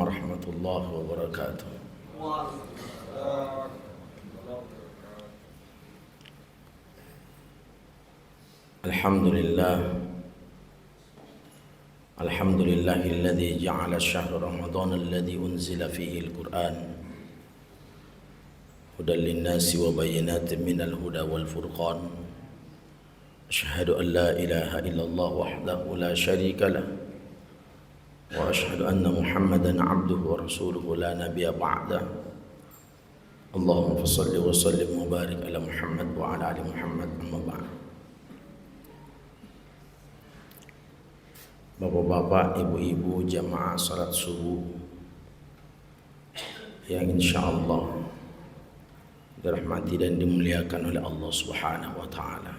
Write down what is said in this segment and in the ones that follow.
warahmatullahi wabarakatuh. Alhamdulillahilladzi ja'ala syahra ramadhana alladzi unzila fihi al-Qur'an hudan lin-nasi wa bayyinatin minal huda wal furqan. Asyhadu an la ilaha illallah wahdahu la syarika lah wa asyhadu anna Muhammadan abduhu wa rasuluhu la nabiyya ba'dah. Allahumma shalli wa sallim wa barik ala Muhammad wa ala ali Muhammad, amma ba'd. Bapak-bapak, ibu-ibu, jamaah salat subuh yang insyaallah dirahmati dan dimuliakan oleh Allah Subhanahu wa taala.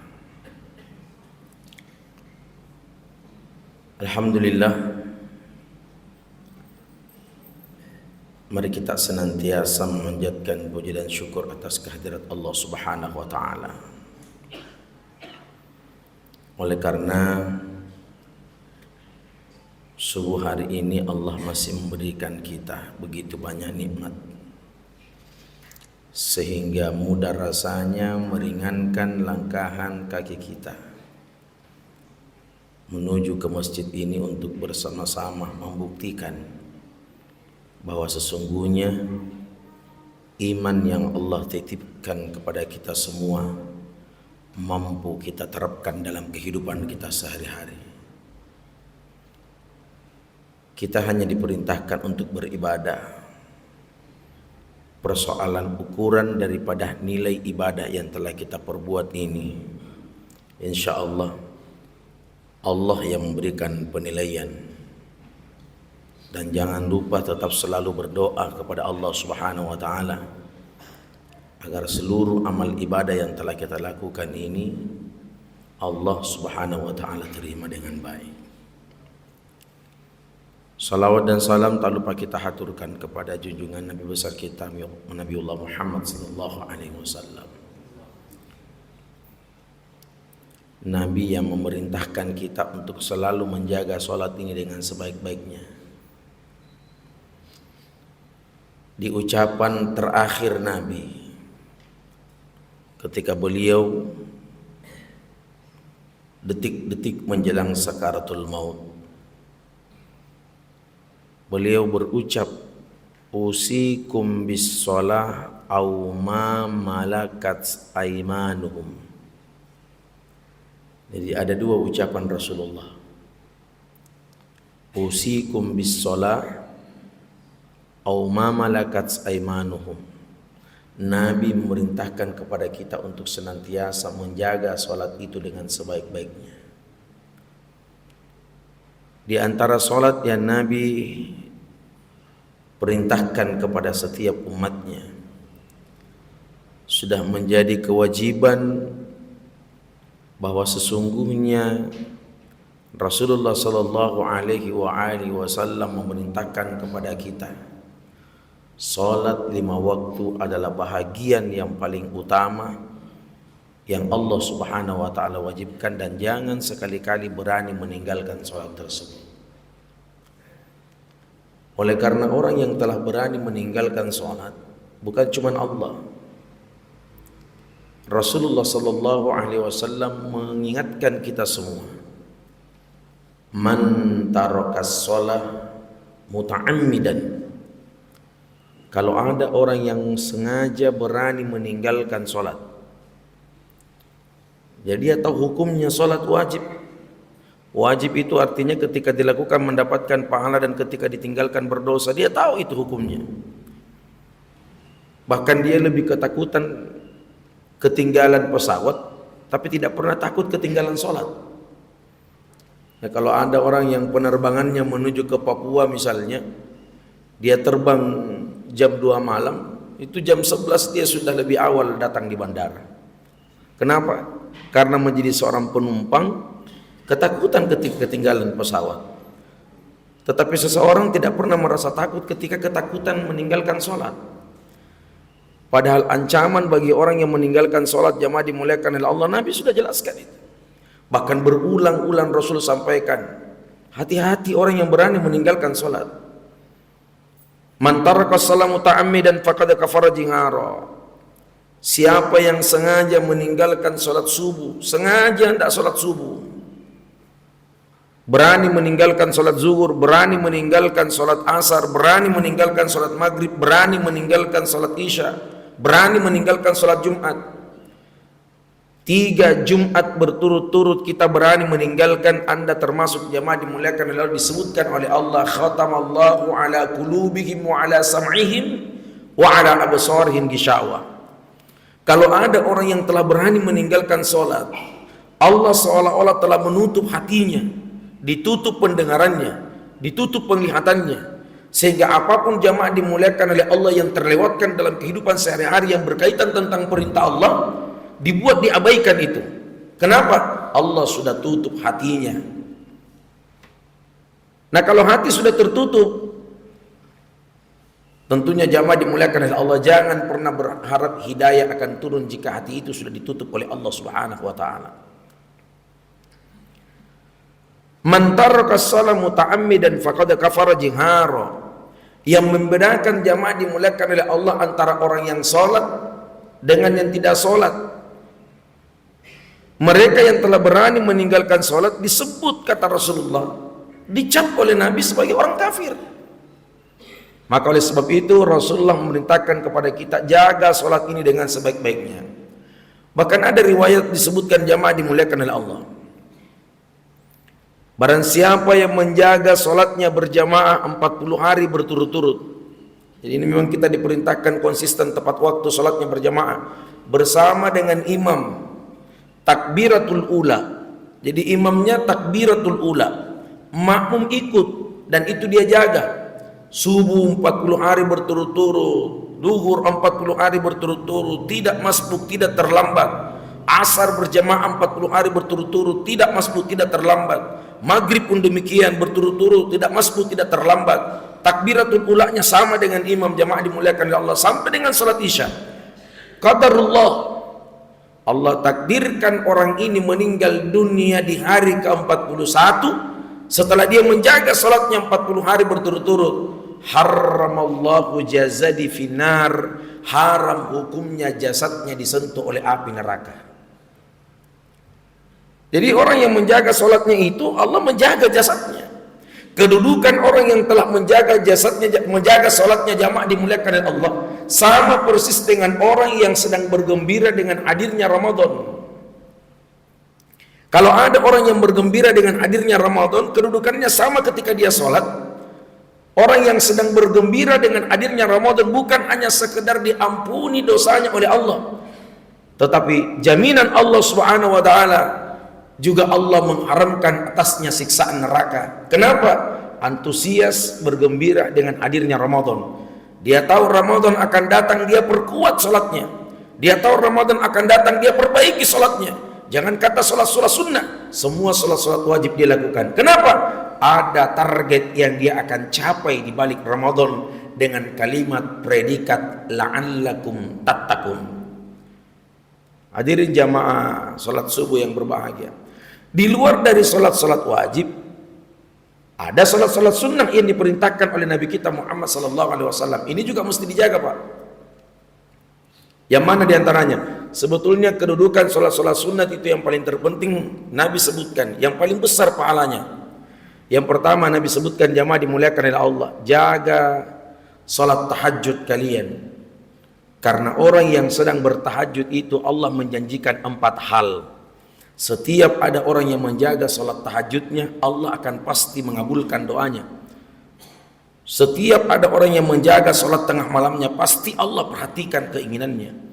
Alhamdulillah, mari kita senantiasa memanjatkan puji dan syukur atas kehadirat Allah Subhanahu wa taala. Oleh karena subuh hari ini Allah masih memberikan kita begitu banyak nikmat, sehingga mudah rasanya meringankan langkahan kaki kita menuju ke masjid ini untuk bersama-sama membuktikan bahwa sesungguhnya iman yang Allah titipkan kepada kita semua mampu kita terapkan dalam kehidupan kita sehari-hari. Kita hanya diperintahkan untuk beribadah. Persoalan ukuran daripada nilai ibadah yang telah kita perbuat ini, insya Allah Allah yang memberikan penilaian. Dan jangan lupa tetap selalu berdoa kepada Allah Subhanahu wa taala agar seluruh amal ibadah yang telah kita lakukan ini Allah Subhanahu wa taala terima dengan baik. Salawat dan salam tak lupa kita haturkan kepada junjungan Nabi besar kita Nabiullah Muhammad sallallahu alaihi wasallam. Nabi yang memerintahkan kita untuk selalu menjaga salat ini dengan sebaik-baiknya. Di ucapan terakhir Nabi ketika beliau detik-detik menjelang sakaratul maut, beliau berucap, usikum bis shalah aw ma malakat aimanuhum. Jadi ada dua ucapan Rasulullah, usikum bis shalah aw ma malakat aimanuhum. Nabi memerintahkan kepada kita untuk senantiasa menjaga salat itu dengan sebaik-baiknya. Di antara salat yang Nabi perintahkan kepada setiap umatnya sudah menjadi kewajiban bahwa sesungguhnya Rasulullah sallallahu alaihi wasallam memerintahkan kepada kita salat 5 waktu adalah bahagian yang paling utama yang Allah Subhanahu wa taala wajibkan, dan jangan sekali-kali berani meninggalkan salat tersebut. Oleh karena orang yang telah berani meninggalkan salat bukan cuma Allah. Rasulullah sallallahu alaihi wasallam mengingatkan kita semua, man tarakas shalah muta'ammidan. Kalau ada orang yang sengaja berani meninggalkan salat, jadi dia tahu hukumnya salat wajib. Wajib itu artinya ketika dilakukan mendapatkan pahala, dan ketika ditinggalkan berdosa. Dia tahu itu hukumnya. Bahkan dia lebih ketakutan ketinggalan pesawat, tapi tidak pernah takut ketinggalan sholat. Nah, kalau ada orang yang penerbangannya menuju ke Papua misalnya, dia terbang jam 2 malam, itu jam 11 dia sudah lebih awal datang di bandara. Kenapa? Karena menjadi seorang penumpang ketakutan ketika ketinggalan pesawat. Tetapi seseorang tidak pernah merasa takut ketika ketakutan meninggalkan sholat. Padahal ancaman bagi orang yang meninggalkan sholat jamaah dimuliakan oleh Allah, Nabi sudah jelaskan itu. Bahkan berulang-ulang Rasul sampaikan, hati-hati orang yang berani meninggalkan sholat. Man taraka shalah muta'ammidan faqad kafara jihara. Siapa yang sengaja meninggalkan salat subuh, sengaja hendak salat subuh, berani meninggalkan salat zuhur, berani meninggalkan salat asar, berani meninggalkan salat maghrib, berani meninggalkan salat isya, berani meninggalkan salat Jumat. 3 Jumat berturut-turut kita berani meninggalkan, Anda termasuk jamaah dimuliakan oleh Allah. Disebutkan oleh Allah, khatamallahu ala qulubihim wa ala sam'ihim wa ala absarihim gishawa. Kalau ada orang yang telah berani meninggalkan sholat, Allah seolah-olah telah menutup hatinya, ditutup pendengarannya, ditutup penglihatannya, sehingga apapun jamaah dimuliakan oleh Allah yang terlewatkan dalam kehidupan sehari-hari yang berkaitan tentang perintah Allah, dibuat diabaikan itu. Kenapa? Allah sudah tutup hatinya. Nah, kalau hati sudah tertutup, tentunya jamaah dimuliakan oleh Allah, jangan pernah berharap hidayah akan turun jika hati itu sudah ditutup oleh Allah Subhanahu wa taala. Man taraka shalah muta'ammidan faqad kafara jihara. Yang membedakan jamaah dimuliakan oleh Allah antara orang yang salat dengan yang tidak salat, mereka yang telah berani meninggalkan salat disebut, kata Rasulullah, dicap oleh Nabi sebagai orang kafir. Maka oleh sebab itu Rasulullah memerintahkan kepada kita, jaga sholat ini dengan sebaik-baiknya. Bahkan ada riwayat disebutkan jamaah dimuliakan oleh Allah, barang siapa yang menjaga sholatnya berjamaah 40 hari berturut-turut. Jadi ini memang kita diperintahkan konsisten tepat waktu sholatnya berjamaah bersama dengan imam, takbiratul ula. Jadi imamnya takbiratul ula, makmum ikut, dan itu dia jaga. Subuh 40 hari berturut-turut, duhur 40 hari berturut-turut, tidak masbuk, tidak terlambat. Asar berjamaah 40 hari berturut-turut, tidak masbuk, tidak terlambat. Maghrib pun demikian berturut-turut, tidak masbuk, tidak terlambat. Takbiratul ulanya sama dengan imam, jamaah dimuliakan oleh Allah, sampai dengan salat isya. Qadarullah, Allah takdirkan orang ini meninggal dunia di hari ke-41 setelah dia menjaga salatnya 40 hari berturut-turut. Haramallahu jazadi finar, haram hukumnya jasadnya disentuh oleh api neraka. Jadi orang yang menjaga salatnya itu Allah menjaga jasadnya. Kedudukan orang yang telah menjaga jasadnya, menjaga salatnya jamaah dimuliakan oleh Allah, sama persis dengan orang yang sedang bergembira dengan hadirnya Ramadan. Kalau ada orang yang bergembira dengan hadirnya Ramadan, kedudukannya sama ketika dia salat. Orang yang sedang bergembira dengan hadirnya Ramadan bukan hanya sekedar diampuni dosanya oleh Allah, tetapi jaminan Allah Subhanahu wa taala juga Allah mengharamkan atasnya siksaan neraka. Kenapa? Antusias bergembira dengan hadirnya Ramadan. Dia tahu Ramadan akan datang, dia perkuat salatnya. Dia tahu Ramadan akan datang, dia perbaiki salatnya. Jangan kata salat-salat sunnah, semua salat-salat wajib dia lakukan. Kenapa? Ada target yang dia akan capai di balik Ramadan dengan kalimat predikat la'allakum tattaqun. Hadirin jamaah salat subuh yang berbahagia, di luar dari salat-salat wajib ada salat-salat sunnah yang diperintahkan oleh Nabi kita Muhammad SAW. Ini juga mesti dijaga, Pak. Yang mana diantaranya? Sebetulnya kedudukan salat-salat sunnah itu yang paling terpenting Nabi sebutkan, yang paling besar pahalanya. Yang pertama Nabi sebutkan, jamaah dimuliakan oleh Allah, jaga salat tahajud kalian. Karena orang yang sedang bertahajud itu Allah menjanjikan 4 hal. Setiap ada orang yang menjaga salat tahajudnya, Allah akan pasti mengabulkan doanya. Setiap ada orang yang menjaga salat tengah malamnya, pasti Allah perhatikan keinginannya.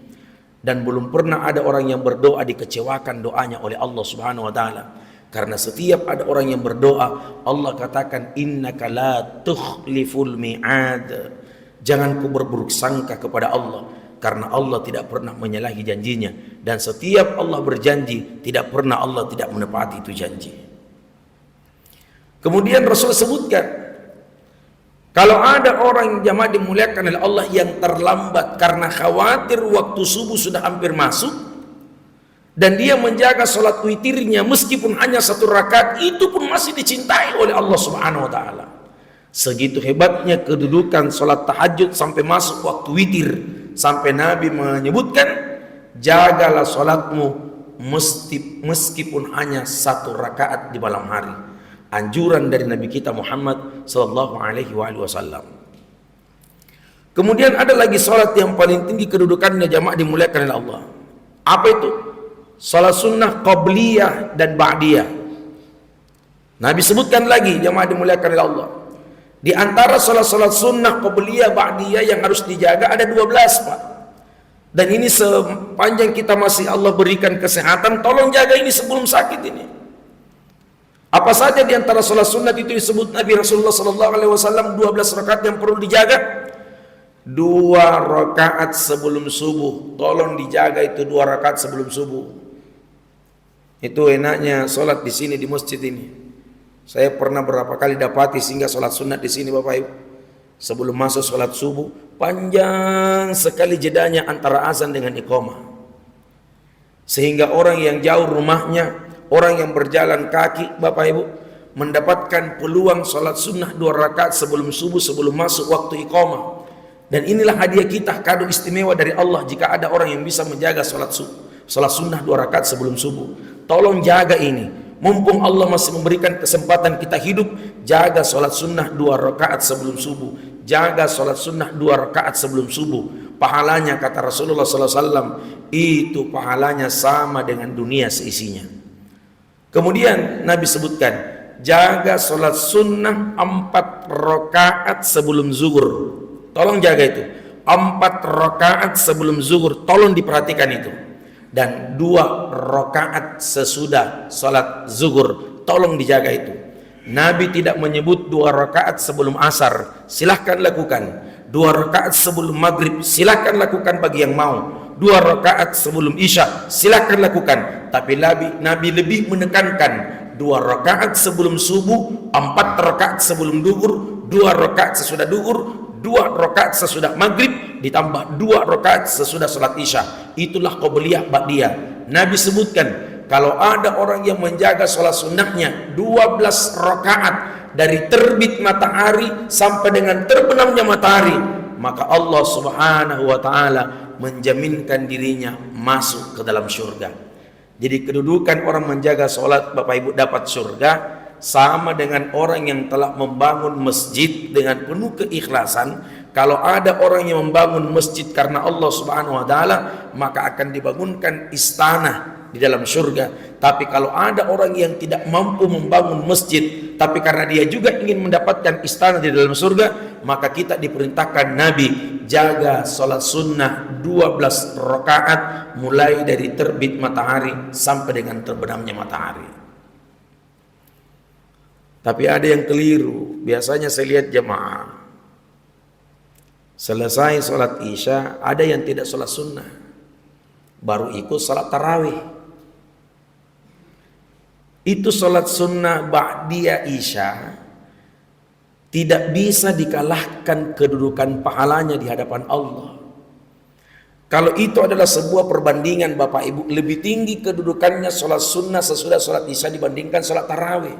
Dan belum pernah ada orang yang berdoa dikecewakan doanya oleh Allah Subhanahu wa taala. Karena setiap ada orang yang berdoa, Allah katakan, innaka la tukhliful mi'ad. Jangan kau berburuk sangka kepada Allah, karena Allah tidak pernah menyalahi janjinya. Dan setiap Allah berjanji, tidak pernah Allah tidak menepati itu janji. Kemudian Rasul sebutkan, kalau ada orang jamaah dimuliakan oleh Allah yang terlambat karena khawatir waktu subuh sudah hampir masuk, dan dia menjaga sholat witirnya meskipun hanya 1 rakaat, itu pun masih dicintai oleh Allah Subhanahu wa taala. Segitu hebatnya kedudukan sholat tahajud sampai masuk waktu witir, sampai Nabi menyebutkan, jagalah sholatmu meskipun hanya 1 rakaat di malam hari. Anjuran dari Nabi kita Muhammad sallallahu alaihi wasallam. Kemudian ada lagi sholat yang paling tinggi kedudukannya, jamaah dimuliakan oleh Allah. Apa itu? Sholat sunnah qabliyah dan ba'diyah. Nabi sebutkan lagi, jamaah dimuliakan oleh Allah. Di antara sholat-sholat sunnah qabliyah ba'diyah yang harus dijaga ada 12, Pak. Dan ini sepanjang kita masih Allah berikan kesehatan, tolong jaga ini sebelum sakit ini. Apa saja di antara sholat sunnah itu disebut Nabi Rasulullah SAW 12 rakaat yang perlu dijaga? 2 rakaat sebelum subuh. Tolong dijaga itu 2 rakaat sebelum subuh. Itu enaknya sholat di sini di masjid ini. Saya pernah berapa kali dapati sehingga sholat sunat di sini Bapak Ibu. Sebelum masuk sholat subuh, panjang sekali jedanya antara azan dengan iqamah. Sehingga orang yang jauh rumahnya, orang yang berjalan kaki Bapak Ibu, mendapatkan peluang sholat sunnah 2 rakaat sebelum subuh, sebelum masuk waktu iqamah. Dan inilah hadiah kita, kado istimewa dari Allah jika ada orang yang bisa menjaga sholat sunnah 2 rakaat sebelum subuh. Tolong jaga ini. Mumpung Allah masih memberikan kesempatan kita hidup, jaga sholat sunnah 2 rakaat sebelum subuh. Jaga sholat sunnah 2 rakaat sebelum subuh. Pahalanya kata Rasulullah SAW, itu pahalanya sama dengan dunia seisinya. Kemudian Nabi sebutkan, jaga sholat sunnah 4 rakaat sebelum zuhur. Tolong jaga itu, 4 rakaat sebelum zuhur. Tolong diperhatikan itu. Dan 2 rakaat sesudah salat zuhur, tolong dijaga itu. Nabi tidak menyebut 2 rakaat sebelum asar, silahkan lakukan. 2 rakaat sebelum maghrib, silahkan lakukan bagi yang mau. 2 rakaat sebelum isya, silahkan lakukan. Tapi Nabi lebih menekankan 2 rakaat sebelum subuh, 4 rakaat sebelum duhur, 2 rakaat sesudah duhur, 2 rakaat sesudah maghrib, ditambah 2 rakaat sesudah salat isya. Itulah qabliyah ba'diyah. Nabi sebutkan, kalau ada orang yang menjaga salat sunnahnya 12 rakaat dari terbit matahari sampai dengan terbenamnya matahari, maka Allah Subhanahu wa taala menjaminkan dirinya masuk ke dalam surga. Jadi kedudukan orang menjaga salat Bapak Ibu dapat surga sama dengan orang yang telah membangun masjid dengan penuh keikhlasan. Kalau ada orang yang membangun masjid karena Allah Subhanahu wa taala, maka akan dibangunkan istana di dalam surga. Tapi kalau ada orang yang tidak mampu membangun masjid, tapi karena dia juga ingin mendapatkan istana di dalam surga, maka kita diperintahkan Nabi jaga salat sunnah 12 rakaat mulai dari terbit matahari sampai dengan terbenamnya matahari. Tapi ada yang keliru. Biasanya saya lihat jemaah selesai sholat isya, ada yang tidak sholat sunnah, baru ikut sholat tarawih. Itu sholat sunnah ba'diyah isya tidak bisa dikalahkan kedudukan pahalanya di hadapan Allah. Kalau itu adalah sebuah perbandingan Bapak Ibu, lebih tinggi kedudukannya sholat sunnah sesudah sholat isya dibandingkan sholat tarawih.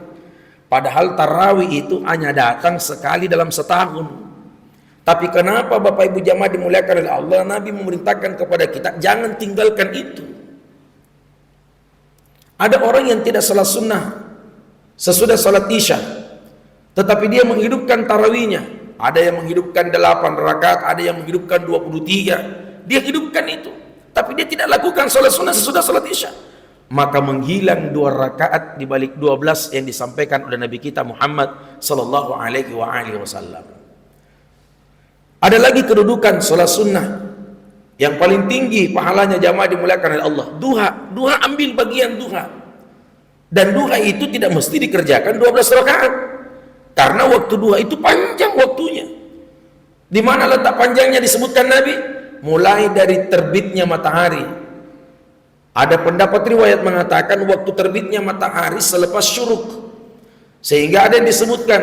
Padahal tarawih itu hanya datang sekali dalam setahun. Tapi kenapa Bapak Ibu jamaah dimuliakan oleh Allah, Nabi memerintahkan kepada kita jangan tinggalkan itu. Ada orang yang tidak salat sunnah sesudah salat isya, tetapi dia menghidupkan tarawihnya. Ada yang menghidupkan 8 rakaat, ada yang menghidupkan 23. Dia hidupkan itu, tapi dia tidak lakukan salat sunnah sesudah salat isya. Maka menghilang 2 rakaat di balik 12 yang disampaikan oleh Nabi kita Muhammad sallallahu alaihi wasallam. Ada lagi kedudukan salat sunnah yang paling tinggi pahalanya jamaah dimuliakan oleh Allah. Duha ambil bagian duha. Dan duha itu tidak mesti dikerjakan 12 rakaat. Karena waktu duha itu panjang waktunya. Di mana letak panjangnya disebutkan Nabi? Mulai dari terbitnya matahari. Ada pendapat riwayat mengatakan waktu terbitnya matahari selepas syuruk. Sehingga ada yang disebutkan,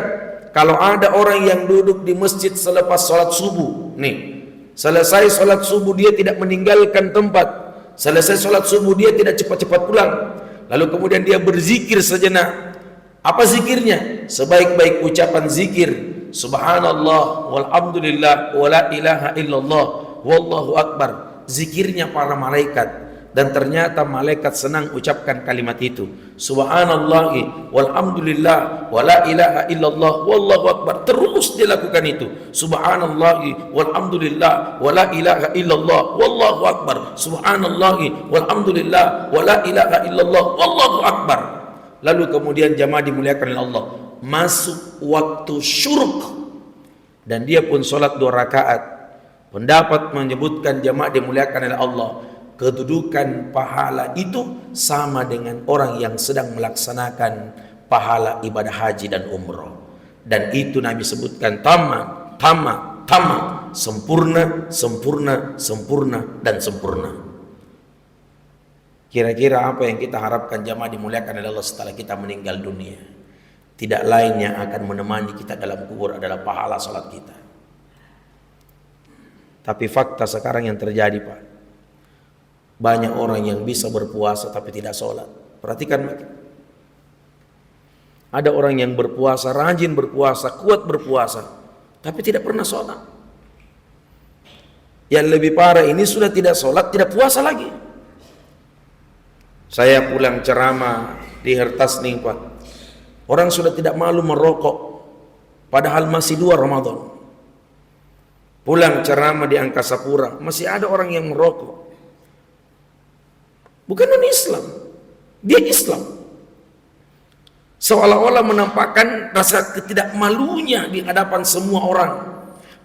kalau ada orang yang duduk di masjid selepas sholat subuh, nih, selesai sholat subuh dia tidak meninggalkan tempat, selesai sholat subuh dia tidak cepat-cepat pulang, lalu kemudian dia berzikir sejenak. Apa zikirnya? Sebaik-baik ucapan zikir, subhanallah walhamdulillah wala ilaha illallah wallahu akbar, zikirnya para malaikat. Dan ternyata malaikat senang ucapkan kalimat itu, subhanallah walhamdulillah wala ilaha illallah wallahu akbar. Terus dilakukan itu, subhanallah walhamdulillah wala ilaha illallah wallahu akbar, subhanallah walhamdulillah wala ilaha illallah wallahu akbar. Lalu kemudian jamaah dimuliakan oleh Allah, masuk waktu syuruk dan dia pun sholat 2 rakaat. Pendapat menyebutkan jamaah dimuliakan oleh Allah, kedudukan pahala itu sama dengan orang yang sedang melaksanakan pahala ibadah haji dan umroh. Dan itu Nabi sebutkan tamat, sempurna, sempurna, sempurna, dan sempurna. Kira-kira apa yang kita harapkan jamaah dimuliakan oleh Allah setelah kita meninggal dunia? Tidak lain yang akan menemani kita dalam kubur adalah pahala salat kita. Tapi fakta sekarang yang terjadi, Pak, banyak orang yang bisa berpuasa tapi tidak sholat. Perhatikan, ada orang yang berpuasa, rajin berpuasa, kuat berpuasa, tapi tidak pernah sholat. Yang lebih parah ini sudah tidak sholat, tidak puasa lagi. Saya pulang ceramah di Hertasning, Pak. Orang sudah tidak malu merokok, padahal masih 2 Ramadan. Pulang ceramah di Angkasa Pura, masih ada orang yang merokok. Bukan non-Islam, dia Islam. Seolah-olah menampakkan rasa ketidakmalunya di hadapan semua orang.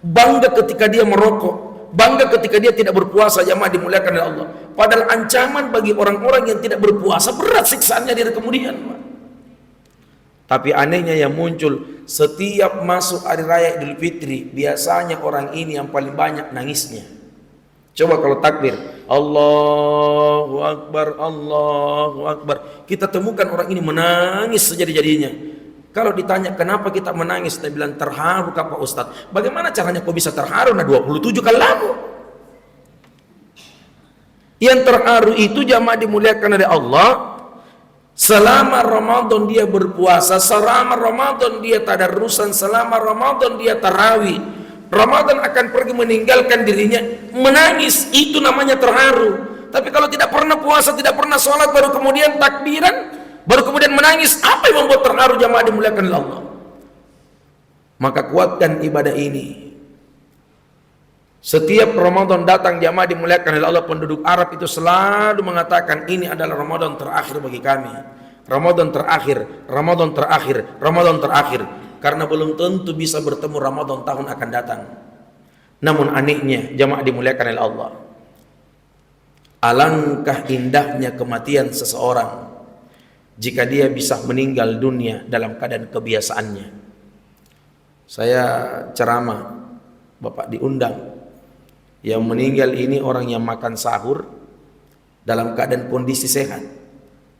Bangga ketika dia merokok, bangga ketika dia tidak berpuasa, jamaah dimuliakan oleh Allah. Padahal ancaman bagi orang-orang yang tidak berpuasa berat siksaannya di hari kemudian, Pak. Tapi anehnya yang muncul setiap masuk hari raya Idul Fitri, biasanya orang ini yang paling banyak nangisnya. Coba kalau takbir, Allahu Akbar, Allahu Akbar, kita temukan orang ini menangis sejadi-jadinya. Kalau ditanya kenapa kita menangis, kita bilang terharu Pak Ustadz. Bagaimana caranya kok bisa terharu? Nah 27 kali lagu. Yang terharu itu jamaah dimuliakan oleh Allah, selama Ramadan dia berpuasa, selama Ramadan dia tadarrusan, selama Ramadan dia tarawih, Ramadan akan pergi meninggalkan dirinya, menangis, itu namanya terharu. Tapi kalau tidak pernah puasa, tidak pernah sholat, baru kemudian takbiran, baru kemudian menangis, apa yang membuat terharu jamaah dimuliakan oleh Allah? Maka kuatkan ibadah ini. Setiap Ramadan datang jamaah dimuliakan oleh Allah, penduduk Arab itu selalu mengatakan ini adalah Ramadan terakhir bagi kami. Ramadan terakhir, Ramadan terakhir, Ramadan terakhir. Karena belum tentu bisa bertemu Ramadan tahun akan datang. Namun anehnya jamaah dimuliakan oleh Allah, alangkah indahnya kematian seseorang jika dia bisa meninggal dunia dalam keadaan kebiasaannya. Saya ceramah, Bapak diundang. Yang meninggal ini orang yang makan sahur dalam keadaan kondisi sehat,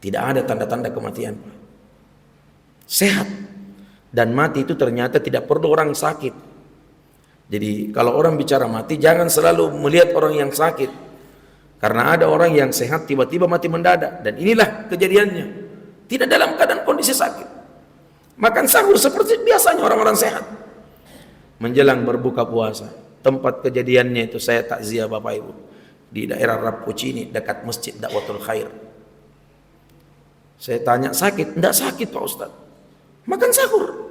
tidak ada tanda-tanda kematian, Pak. Sehat. Dan mati itu ternyata tidak perlu orang sakit. Jadi kalau orang bicara mati, jangan selalu melihat orang yang sakit. Karena ada orang yang sehat tiba-tiba mati mendadak. Dan inilah kejadiannya. Tidak dalam keadaan kondisi sakit. Makan sahur seperti biasanya orang-orang sehat. Menjelang berbuka puasa. Tempat kejadiannya itu saya takziah Bapak Ibu. Di daerah Rapucini dekat Masjid Dakwatul Khair. Saya tanya sakit? Tidak sakit Pak Ustadz. Makan sahur.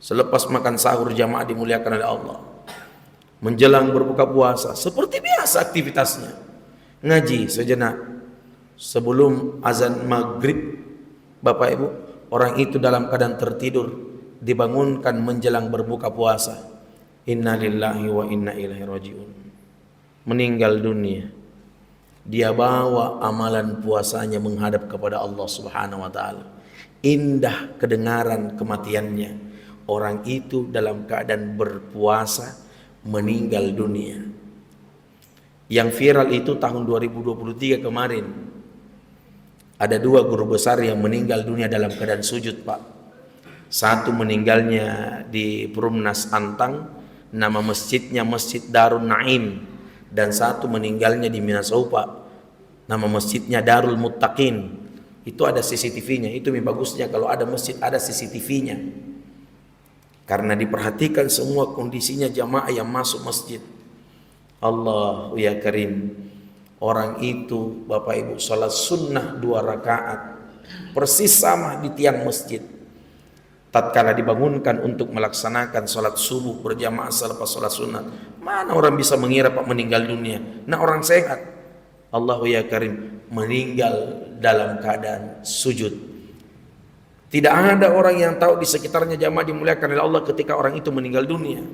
Selepas makan sahur jamaah dimuliakan oleh Allah, menjelang berbuka puasa seperti biasa aktivitasnya, ngaji sejenak sebelum azan maghrib. Bapak Ibu, orang itu dalam keadaan tertidur dibangunkan menjelang berbuka puasa. Inna lillahi wa inna ilaihi rajiun. Meninggal dunia. Dia bawa amalan puasanya menghadap kepada Allah Subhanahu wa taala. Indah kedengaran kematiannya. Orang itu dalam keadaan berpuasa meninggal dunia. Yang viral itu tahun 2023 kemarin. Ada 2 guru besar yang meninggal dunia dalam keadaan sujud, Pak. Satu meninggalnya di Perumnas Antang, nama masjidnya Masjid Darun Naim. Dan satu meninggalnya di Minasau, Pak. Nama masjidnya Darul Muttaqin. Itu ada CCTV-nya. Itu bagusnya kalau ada masjid ada CCTV-nya. Karena diperhatikan semua kondisinya jamaah yang masuk masjid. Allahu ya Karim, orang itu Bapak Ibu salat sunnah 2 rakaat persis sama di tiang masjid. Tatkala dibangunkan untuk melaksanakan salat subuh berjamaah selepas salat sunat, mana orang bisa mengira Pak meninggal dunia? Nah, orang sehat, Allahu ya Karim, meninggal dalam keadaan sujud. Tidak ada orang yang tahu di sekitarnya jamaah dimuliakan oleh Allah ketika orang itu meninggal dunia.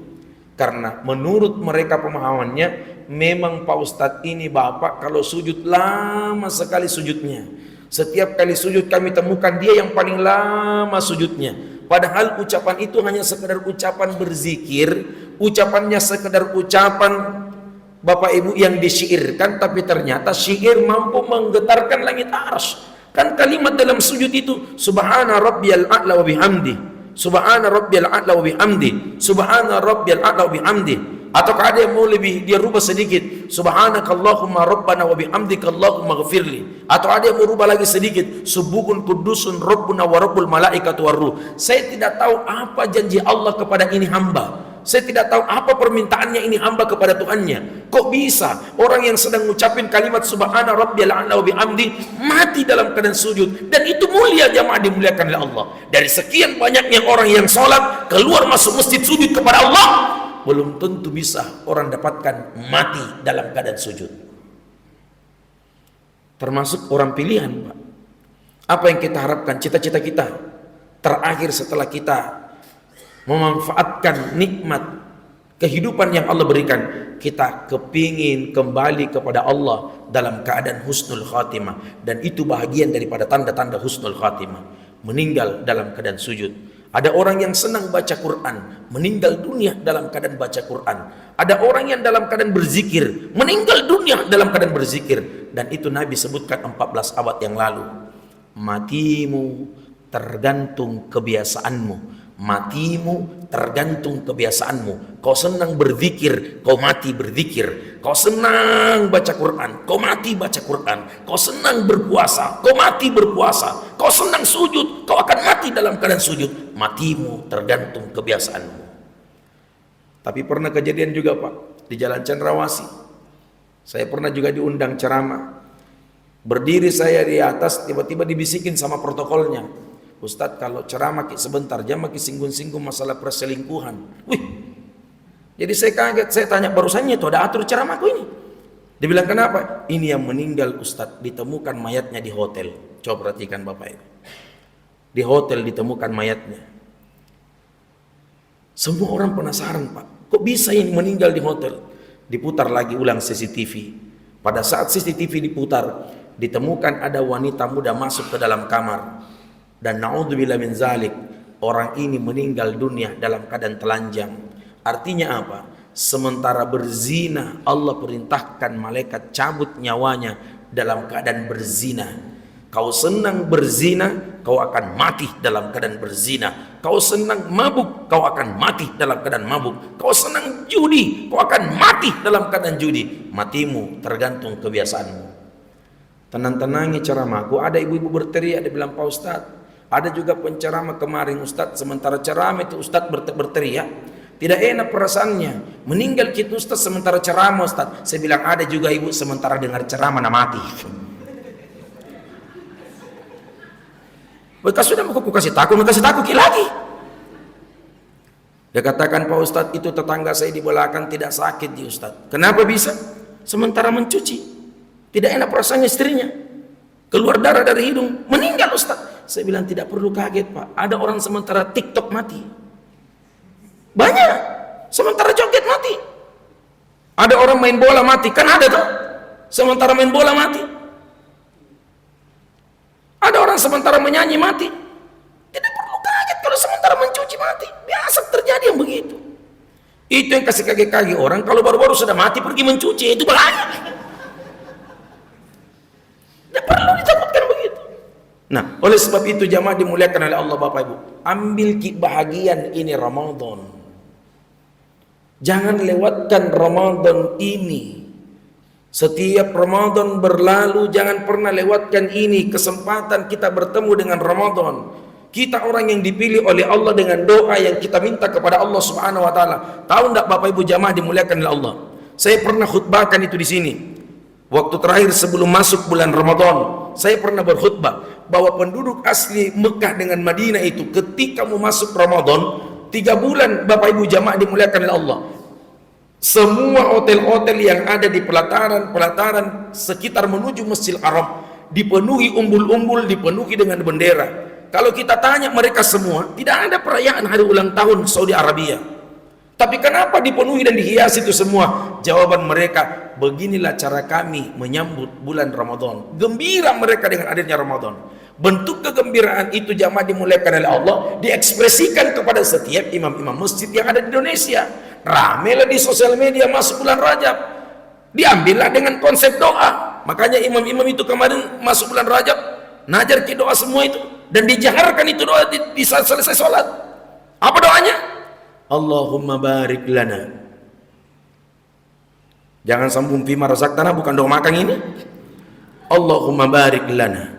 Karena menurut mereka pemahamannya, memang Pak Ustadz ini Bapak kalau sujud lama sekali sujudnya. Setiap kali sujud kami temukan dia yang paling lama sujudnya. Padahal ucapan itu hanya sekedar ucapan berzikir, ucapannya sekedar ucapan Bapak Ibu yang disyairkan, tapi ternyata syair mampu menggetarkan langit arsy. Kan kalimat dalam sujud itu subhana rabbiyal a'la wa bihamdi, subhana rabbiyal a'la wa bihamdi, subhana rabbiyal a'la wa bihamdi. Atau ada yang mau lebih dia rubah sedikit, subhanakallahumma rabbana wa bihamdika allahumma ghafirli. Atau ada yang mau rubah lagi sedikit, subuhun kudusun rabbuna wa rabbul malaikatu warruh. Saya tidak tahu apa janji Allah kepada ini hamba, saya tidak tahu apa permintaannya ini hamba kepada Tuhannya. Kok bisa orang yang sedang mengucapkan kalimat subhana rabbiyal a'la wa bihamdi mati dalam keadaan sujud? Dan itu mulia jamaah dimuliakan oleh Allah. Dari sekian banyaknya orang yang sholat keluar masuk masjid sujud kepada Allah, belum tentu bisa orang dapatkan mati dalam keadaan sujud. Termasuk orang pilihan, Pak. Apa yang kita harapkan, cita-cita kita terakhir setelah kita memanfaatkan nikmat kehidupan yang Allah berikan, kita kepingin kembali kepada Allah dalam keadaan husnul khatimah. Dan itu bahagian daripada tanda-tanda husnul khatimah, meninggal dalam keadaan sujud. Ada orang yang senang baca Quran, meninggal dunia dalam keadaan baca Quran. Ada orang yang dalam keadaan berzikir, meninggal dunia dalam keadaan berzikir. Dan itu Nabi sebutkan 14 abad yang lalu. Matimu tergantung kebiasaanmu. Matimu tergantung kebiasaanmu. Kau senang berzikir, kau mati berzikir. Kau senang baca Quran, kau mati baca Quran. Kau senang berpuasa, kau mati berpuasa. Kau senang sujud, kau akan mati dalam keadaan sujud. Matimu tergantung kebiasaanmu. Tapi pernah kejadian juga, Pak, di Jalan Cendrawasih. Saya pernah juga diundang ceramah. Berdiri saya di atas, tiba-tiba dibisikin sama protokolnya, Ustadz kalau ceramah sebentar, jangan singgung-singgung masalah perselingkuhan. Wih, jadi saya kaget, saya tanya barusannya itu ada atur ceramahku ini. Dia bilang kenapa? Ini yang meninggal Ustadz, ditemukan mayatnya di hotel. Coba perhatikan Bapak Ibu. Di hotel ditemukan mayatnya. Semua orang penasaran, Pak, kok bisa ini meninggal di hotel? Diputar lagi ulang CCTV. Pada saat CCTV diputar, ditemukan ada wanita muda masuk ke dalam kamar. Dan naudzubillah min zalik, orang ini meninggal dunia dalam keadaan telanjang. Artinya apa? Sementara berzina, Allah perintahkan malaikat cabut nyawanya dalam keadaan berzina. Kau senang berzina, kau akan mati dalam keadaan berzina. Kau senang mabuk, kau akan mati dalam keadaan mabuk. Kau senang judi, kau akan mati dalam keadaan judi. Matimu tergantung kebiasaanmu. Tenang-tenangi ceramahku. Ada ibu-ibu berteriak, dia bilang, Pak Ustadz, ada juga penceramah kemarin Ustadz, sementara ceramah itu Ustadz berteriak, tidak enak perasaannya. Meninggal kita Ustadz sementara ceramah Ustadz. Saya bilang ada juga ibu sementara dengar ceramah nak mati. Bekas sudah mau kasih takut lagi. Dia katakan, Pak Ustadz itu tetangga saya di belakang tidak sakit di Ustadz. Kenapa bisa? Sementara mencuci, tidak enak perasaannya istrinya, keluar darah dari hidung, meninggal Ustadz. Saya bilang tidak perlu kaget Pak, ada orang sementara TikTok mati, banyak, sementara joget mati. Ada orang main bola mati, kan ada tuh, sementara main bola mati. Ada orang sementara menyanyi mati. Tidak perlu kaget kalau sementara mencuci mati, biasa terjadi yang begitu. Itu yang kasih kaget-kaget orang kalau baru-baru sudah mati pergi mencuci, itu bahaya. Tidak perlu ditakutkan begitu. Nah, oleh sebab itu jamaah dimuliakan oleh Allah Bapak Ibu, ambil kebahagiaan ini Ramadan. Jangan lewatkan Ramadan ini. Setiap Ramadan berlalu jangan pernah lewatkan ini kesempatan kita bertemu dengan Ramadan. Kita orang yang dipilih oleh Allah dengan doa yang kita minta kepada Allah Subhanahu wa taala. Tahu enggak Bapak Ibu jamaah dimuliakan oleh Allah? Saya pernah khutbahkan itu di sini. Waktu terakhir sebelum masuk bulan Ramadan, saya pernah berkhutbah bahwa penduduk asli Mekah dengan Madinah itu ketika mau masuk Ramadan, 3 bulan Bapak Ibu jamaah dimuliakan oleh Allah, semua hotel-hotel yang ada di pelataran sekitar menuju Masjidil Haram dipenuhi umbul-umbul, dipenuhi dengan bendera. Kalau kita tanya mereka semua, tidak ada perayaan hari ulang tahun Saudi Arabia. Tapi kenapa dipenuhi dan dihiasi itu semua? Jawaban mereka, beginilah cara kami menyambut bulan Ramadan. Gembira mereka dengan adanya Ramadan. Bentuk kegembiraan itu jamaah dimuliakan oleh Allah diekspresikan kepada setiap imam-imam masjid yang ada di Indonesia. Ramelah di sosial media masuk bulan Rajab. Diambillah dengan konsep doa. Makanya imam-imam itu kemarin masuk bulan Rajab najar ke doa semua itu, dan dijaharkan itu doa di saat selesai sholat. Apa doanya? Allahumma barik lana. Jangan sambung fima razaqtana, bukan doa makan ini. Allahumma barik lana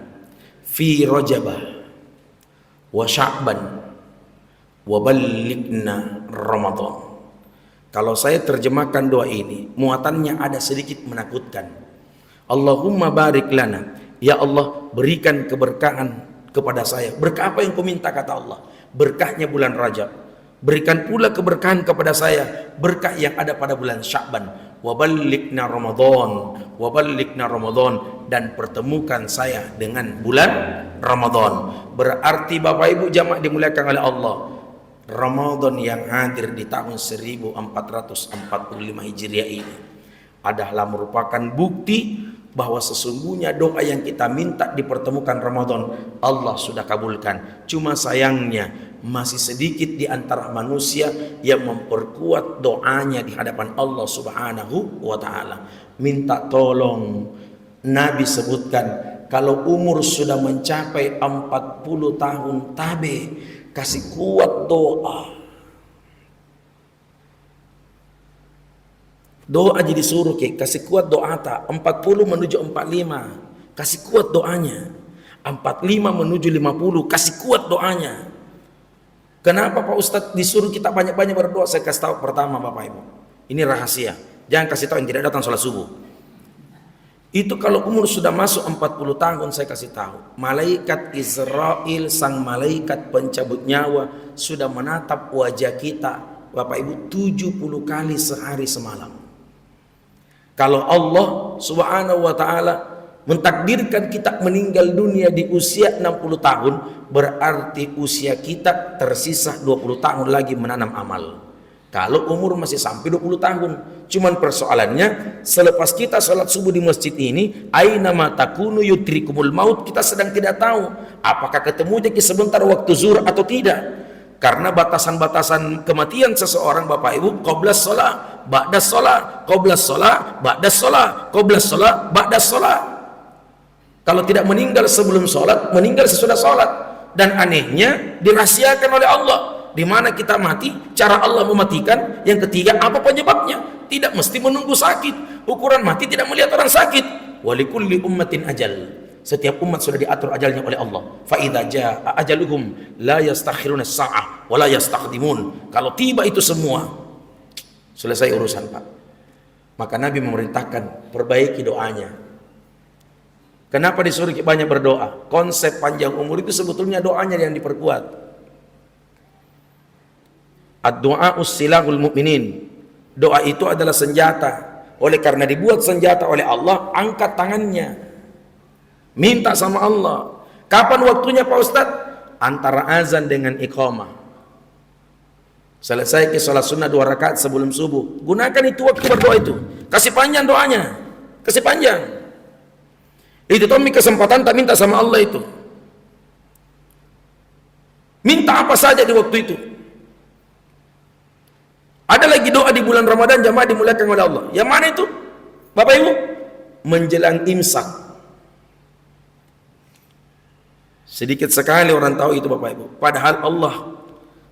fi rajabah wa sya'ban wa ballighna ramadan. Kalau saya terjemahkan doa ini, muatannya ada sedikit menakutkan. Allahumma barik lana, ya Allah berikan keberkahan kepada saya. Berkah apa yang kau minta, kata Allah? Berkahnya bulan Rajab. Berikan pula keberkahan kepada saya berkah yang ada pada bulan Sya'ban. Wa ballighna Ramadan, wa ballighna Ramadan, dan pertemukan saya dengan bulan Ramadan. Berarti Bapak Ibu jamaah dimuliakan oleh Allah, Ramadan yang hadir di tahun 1445 Hijriah ini adalah merupakan bukti bahwa sesungguhnya doa yang kita minta dipertemukan Ramadan Allah sudah kabulkan. Cuma sayangnya masih sedikit di antara manusia yang memperkuat doanya di hadapan Allah Subhanahu wa taala. Minta tolong, Nabi sebutkan kalau umur sudah mencapai 40 tahun tabe, kasih kuat doa. Doa jadi suruh ke, kasih kuat doa tak 40 menuju 45, kasih kuat doanya. 45 menuju 50, kasih kuat doanya. Kenapa Pak Ustadz disuruh kita banyak-banyak berdoa? Saya kasih tahu pertama Bapak Ibu, ini rahasia, jangan kasih tahu yang tidak datang sholat subuh. Itu kalau umur sudah masuk 40 tahun, saya kasih tahu, malaikat Israel, sang malaikat pencabut nyawa, sudah menatap wajah kita Bapak Ibu 70 kali sehari semalam. Kalau Allah Subhanahu wa taala mentakdirkan kita meninggal dunia di usia 60 tahun, berarti usia kita tersisa 20 tahun lagi menanam amal. Kalau umur masih sampai 20 tahun, cuman persoalannya selepas kita sholat subuh di masjid ini, aina ma takunu yudrikumul maut, kita sedang tidak tahu apakah ketemu jadi sebentar waktu zuhur atau tidak. Karena batasan-batasan kematian seseorang Bapak Ibu, qabla shalah, ba'da shalah, qabla shalah, ba'da shalah, qabla shalah, ba'da shalah. Kalau tidak meninggal sebelum sholat, meninggal sesudah sholat. Dan anehnya dirahasiakan oleh Allah, di mana kita mati, cara Allah mematikan. Yang ketiga, apa penyebabnya? Tidak mesti menunggu sakit. Ukuran mati tidak melihat orang sakit. Walikulli ummatin ajal. Setiap umat sudah diatur ajalnya oleh Allah. Fa idza jaa ajaluhum la yastakhiruna as-sa'ah wa la yastaqdimun. Kalau tiba itu semua, selesai urusan, Pak. Maka Nabi memerintahkan perbaiki doanya. Kenapa disuruh banyak berdoa? Konsep panjang umur itu sebetulnya doanya yang diperkuat. Ad-du'a ussilahul mu'minin. Doa itu adalah senjata. Oleh karena dibuat senjata oleh Allah, angkat tangannya. Minta sama Allah. Kapan waktunya Pak Ustadz? Antara azan dengan iqamah. Selesai ke sholat sunnah 2 rakaat sebelum subuh. Gunakan itu waktu berdoa itu. Kasih panjang doanya. Kasih panjang. Itu Tommy kesempatan tak minta sama Allah itu. Minta apa saja di waktu itu. Ada lagi doa di bulan Ramadan jamaah dimuliakan oleh Allah. Yang mana itu? Bapak Ibu? Menjelang imsak. Sedikit sekali orang tahu itu Bapak Ibu. Padahal Allah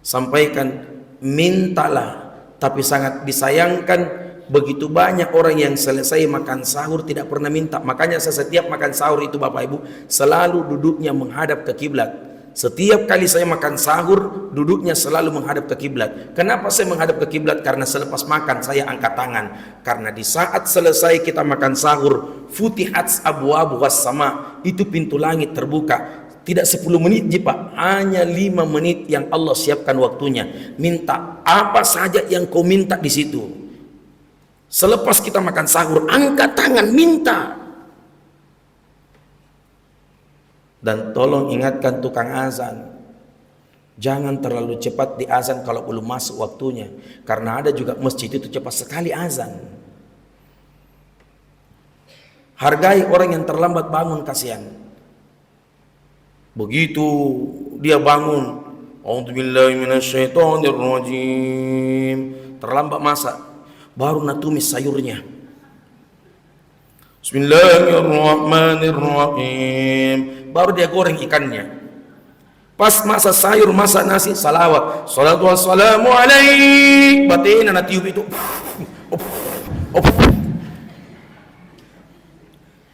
sampaikan mintalah, tapi sangat disayangkan begitu banyak orang yang selesai makan sahur tidak pernah minta. Makanya saya setiap makan sahur itu Bapak Ibu selalu duduknya menghadap ke kiblat. Setiap kali saya makan sahur, duduknya selalu menghadap ke kiblat. Kenapa saya menghadap ke kiblat? Karena selepas makan saya angkat tangan. Karena di saat selesai kita makan sahur, futihat abwabu was-sama, itu pintu langit terbuka. Tidak 10 menit Pak, hanya 5 menit yang Allah siapkan waktunya. Minta apa saja yang kau minta di situ. Selepas kita makan sahur, angkat tangan minta. Dan tolong ingatkan tukang azan, jangan terlalu cepat di azan kalau belum masuk waktunya, karena ada juga masjid itu cepat sekali azan. Hargai orang yang terlambat bangun, kasihan. Begitu dia bangun, a'udzubillahi minasyaitonirrajim, terlambat masak, baru nak tumis sayurnya. Bismillahirrahmanirrahim, baru dia goreng ikannya. Pas masak sayur, masak nasi, salawat, salatu wassalamu alaik, batin anak tiup itu.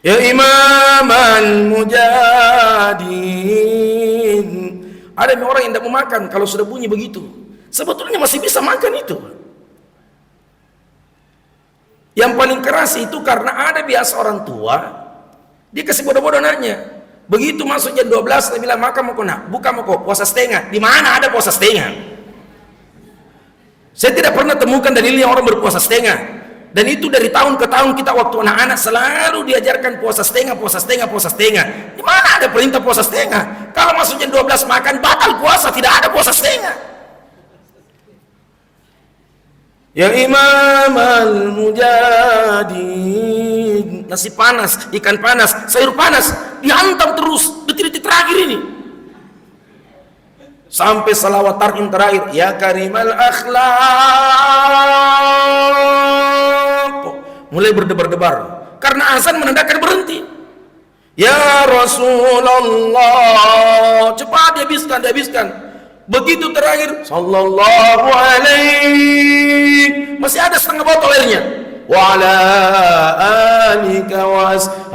Ya imaman mujadin. Ada orang yang tidak mau makan kalau sudah bunyi begitu. Sebetulnya masih bisa makan itu. Yang paling keras itu karena ada biasa orang tua, dia kasih bodoh-bodoh anaknya. Begitu masuk jam 12, dia bilang makan mau nak, buka mau kok puasa setengah. Di mana ada puasa setengah? Saya tidak pernah temukan dalilnya orang berpuasa setengah. Dan itu dari tahun ke tahun kita waktu anak-anak selalu diajarkan puasa setengah, puasa setengah, puasa setengah. Di mana ada perintah puasa setengah? Kalau masuk jam 12 makan, batal puasa, tidak ada puasa setengah. Ya imam al-mujadin, nasi panas, ikan panas, sayur panas, dihantam terus detik-detik terakhir ini sampai salawat tarhim terakhir, ya karimal akhlaq, mulai berdebar-debar karena azan menandakan berhenti. Ya Rasulullah, cepat dihabiskan. Begitu terakhir, sallallahu alaihi, masih ada setengah botol airnya. Wa ala alika washabika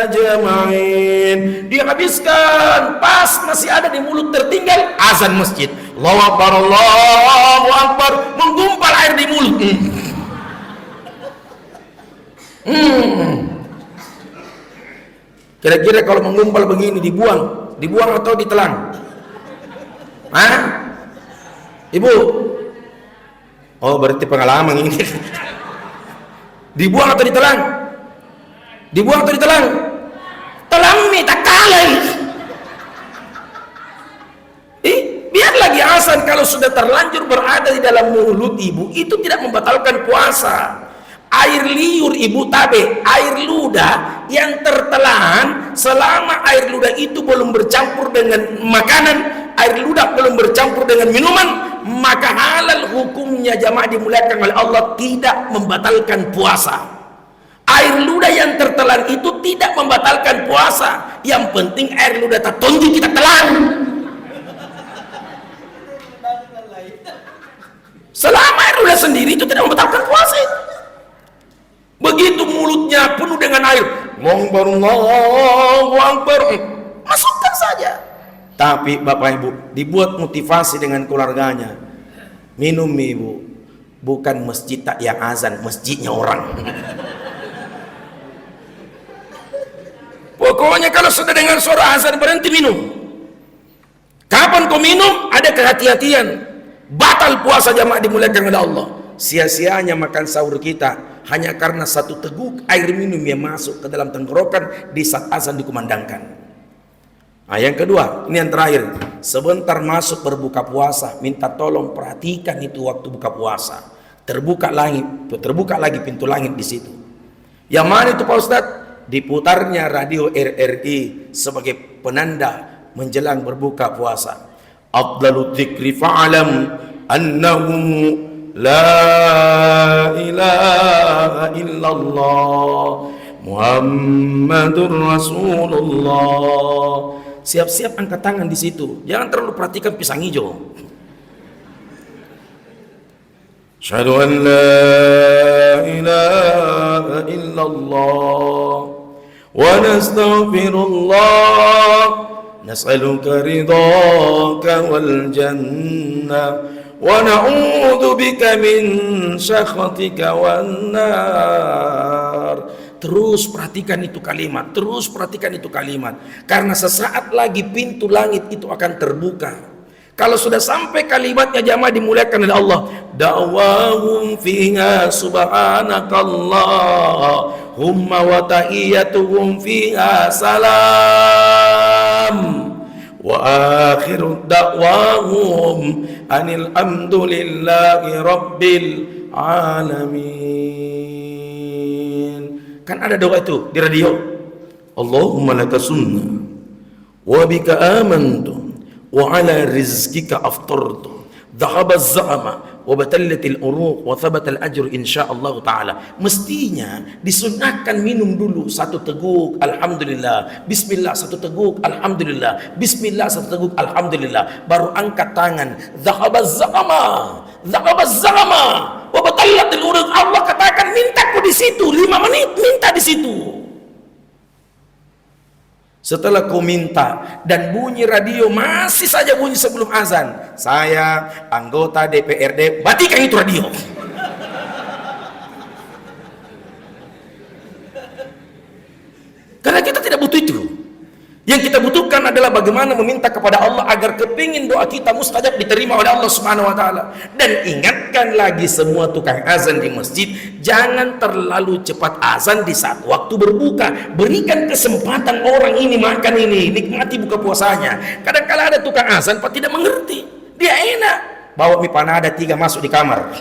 ajma'in, dia habiskan, pas masih ada di mulut tertinggal, azan masjid, Allahu Akbar, Allahu Akbar, menggumpal air di mulut. Kira-kira kalau menggumpal begini dibuang atau ditelan? Hah? Ibu? Oh, berarti pengalaman ini. Dibuang atau ditelan? Dibuang atau ditelan? Telan tak kalah. Biar lagi azan, kalau sudah terlanjur berada di dalam mulut ibu, itu tidak membatalkan puasa. Air liur ibu tabe, air ludah yang tertelan, selama air ludah itu belum bercampur dengan makanan, air ludah belum bercampur dengan minuman, maka halal hukumnya, jamaah dimuliakan oleh Allah, tidak membatalkan puasa. Air ludah yang tertelan itu tidak membatalkan puasa. Yang penting air ludah tak tonjol kita telan. Selama air ludah sendiri itu tidak membatalkan puasa itu. Begitu mulutnya penuh dengan air, Allahu Akbar, masukkan saja. Tapi Bapak Ibu, dibuat motivasi dengan keluarganya. Minum ibu, bukan masjid tak yang azan, masjidnya orang. Pokoknya kalau sudah dengar suara azan berhenti minum. Kapan kau minum? Ada kehati-hatian. Batal puasa, jamaah dimuliakan oleh Allah. Sia-sianya makan sahur kita hanya karena satu teguk air minum yang masuk ke dalam tenggorokan di saat azan dikumandangkan. Nah, yang kedua, ini yang terakhir. Sebentar masuk berbuka puasa, minta tolong perhatikan itu waktu buka puasa. Terbuka lagi pintu langit di situ. Yang mana itu Pak Ustadz? Diputarnya radio RRI sebagai penanda menjelang berbuka puasa. Afdalu dzikri fa'alam annahu la ilaha illallah Muhammadur Rasulullah. Siap-siap angkat tangan di situ. Jangan terlalu perhatikan pisang hijau. Asyhadu an la ilaha illallah wa nastaghfirullah nas'aluka ridhaka wal jannah wa na'udzu bika min sakhatika wan nar. Terus perhatikan itu kalimat, terus perhatikan itu kalimat, karena sesaat lagi pintu langit itu akan terbuka. Kalau sudah sampai kalimatnya jamaah dimuliakan oleh Allah, da'wahum fiha subhanakallahumma wa tahiyyatuhum fiha salam wa akhiru da'wahum anil hamdulillahi rabbil alamin. Kan ada doa itu di radio, Allahumma laka sunna wa bika amantu wa ala rizkika aftartu dhahaba az-za'ama wa batallatil uruq wa thabata al-ajr insyaallah taala. Mestinya disunnahkan minum dulu satu teguk alhamdulillah, bismillah satu teguk alhamdulillah, bismillah satu teguk alhamdulillah, baru angkat tangan, dhahaba az-za'ama, dhahaba az-za'ama wa batallatil uruq. Allah katakan mintaku di situ 5 menit, minta di situ. Setelah kau minta dan bunyi radio masih saja bunyi sebelum azan, saya anggota DPRD, matikan itu radio. Karena kita tidak butuh itu. Yang kita butuhkan adalah bagaimana meminta kepada Allah agar kepingin doa kita mustajab diterima oleh Allah Subhanahu wa taala. Dan ingatkan lagi semua tukang azan di masjid, jangan terlalu cepat azan di saat waktu berbuka. Berikan kesempatan orang ini makan ini, nikmati buka puasanya. Kadang-kala ada tukang azan Pak tidak mengerti. Dia enak bawa mie panada 3 masuk di kamar.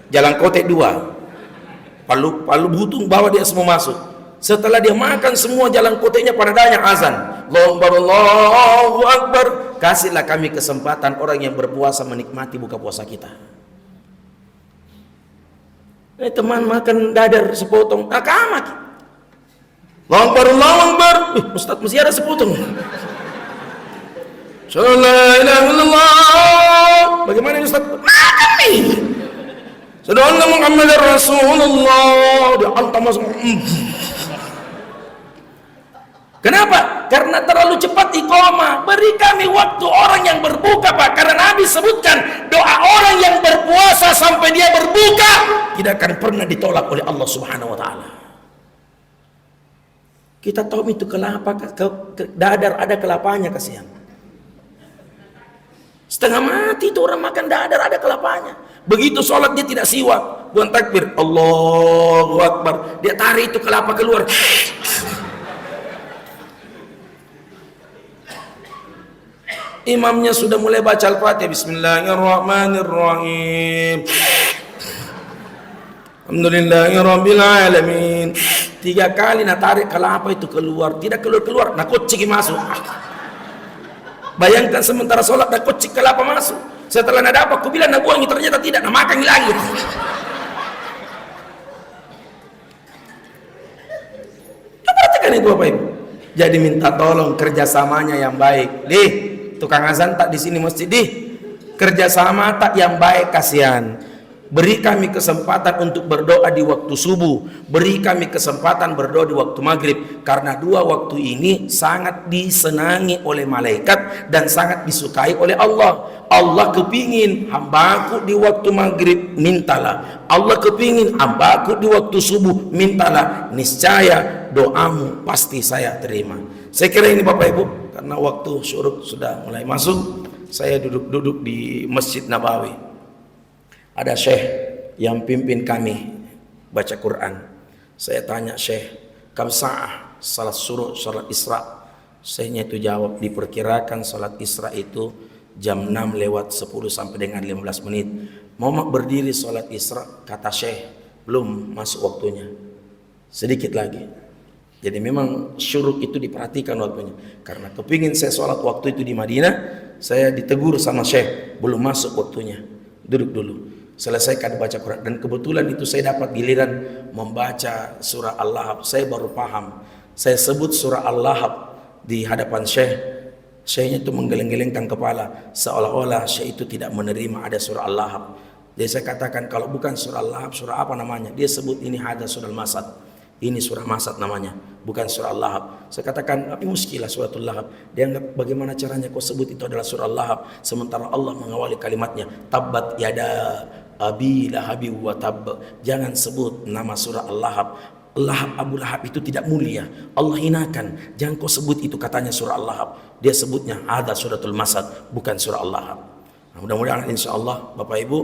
Jalan kotek 2. Palu butung bawa dia semua masuk. Setelah dia makan semua jalan koteknya panadanya azan, Allahu Akbar. Kasihlah kami kesempatan orang yang berpuasa menikmati buka puasa kita. Teman makan dadar sepotong, kamat. Allahu Akbar. Ustaz mesti ada sepotong. Sallallahu alaihi wasallam. Bagaimana ini Ustaz? Makan nih. Sallallahu Muhammad Rasulullah. Dia antam masuk. Kenapa? Karena terlalu cepat iqamah. Beri kami waktu orang yang berbuka, Pak. Karena Nabi sebutkan doa orang yang berpuasa sampai dia berbuka tidak akan pernah ditolak oleh Allah Subhanahu wa taala. Kita tahu itu kelapa, dadar ada kelapanya, kasihan. Setengah mati itu orang makan dadar ada kelapanya. Begitu sholat dia tidak siwak, bukan takbir, Allahu Akbar, dia tarik itu kelapa keluar. Imamnya sudah mulai baca Al-Fatihah, Bismillahirrahmanirrahim, Alhamdulillahirabbil alamin. 3 kali nak tarik kelapa itu keluar, tidak keluar, nak kocik masuk. Bayangkan sementara sholat nak kocik kelapa masuk. Setelah nak dapat, aku bilang nak buang, ternyata tidak, nak makan lagi. Perhatikan itu Bapak Ibu. Jadi minta tolong kerjasamanya yang baik. Tukang azan tak di sini masjid, kerjasama tak yang baik, kasihan. Beri kami kesempatan untuk berdoa di waktu subuh, beri kami kesempatan berdoa di waktu maghrib, karena 2 waktu ini sangat disenangi oleh malaikat dan sangat disukai oleh Allah. Allah kepingin hambaku di waktu maghrib, mintalah. Allah kepingin hambaku di waktu subuh, mintalah. Niscaya doamu pasti saya terima. Saya kira ini Bapak Ibu, karena waktu syuruk sudah mulai masuk, saya duduk di Masjid Nabawi. Ada syekh yang pimpin kami baca Quran. Saya tanya syekh, kam sa'ah salat suruh, salat Isra? Syekhnya itu jawab, diperkirakan salat Isra itu jam 6 lewat 10 sampai dengan 15 menit. Mau berdiri salat Isra? Kata syekh, belum masuk waktunya, sedikit lagi. Jadi memang syuruk itu diperhatikan waktunya. Karena kepingin saya sholat waktu itu di Madinah, saya ditegur sama syekh, belum masuk waktunya, duduk dulu, selesaikan baca Quran. Dan kebetulan itu saya dapat giliran membaca surah Al-Lahab. Saya baru paham, saya sebut surah Al-Lahab di hadapan syekh. Syekhnya itu menggeleng-gelengkan kepala, seolah-olah syekh itu tidak menerima ada surah Al-Lahab. Jadi saya katakan, kalau bukan surah Al-Lahab, surah apa namanya? Dia sebut ini ada surah Al-Masad. Ini surah Masad namanya, bukan surah Al-Lahab. Saya katakan, tapi muskilah suratul Lahab. Dia anggap bagaimana caranya kau sebut itu adalah surah Al-Lahab, sementara Allah mengawali kalimatnya, tabbat yada abi lahabi wa tab. Jangan sebut nama surah Al-Lahab. Lahab, Abu Lahab itu tidak mulia, Allah hinakan. Jangan kau sebut itu katanya surah Al-Lahab. Dia sebutnya ada suratul Masad, bukan surah Al-Lahab. Nah, mudah-mudahan insya Allah Bapak Ibu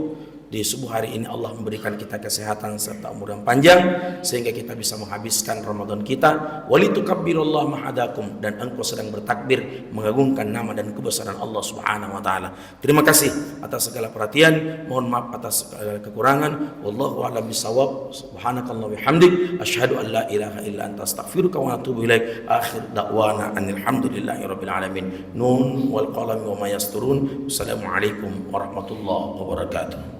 di subuh hari ini Allah memberikan kita kesehatan serta umur yang panjang sehingga kita bisa menghabiskan Ramadan kita. Walitukabbirullaha mahadakum, dan engkau sedang bertakbir mengagungkan nama dan kebesaran Allah Subhanahu wa taala. Terima kasih atas segala perhatian, mohon maaf atas segala kekurangan. Wallahu a'lam bishawab. Subhanakallah bihamdik asyhadu an la ilaha illa anta astaghfiruka wa atubu ilaik. Akhir da'wana alhamdulillahirabbil alamin. Nun wal qalami wa ma yasturun. Assalamualaikum warahmatullahi wabarakatuh.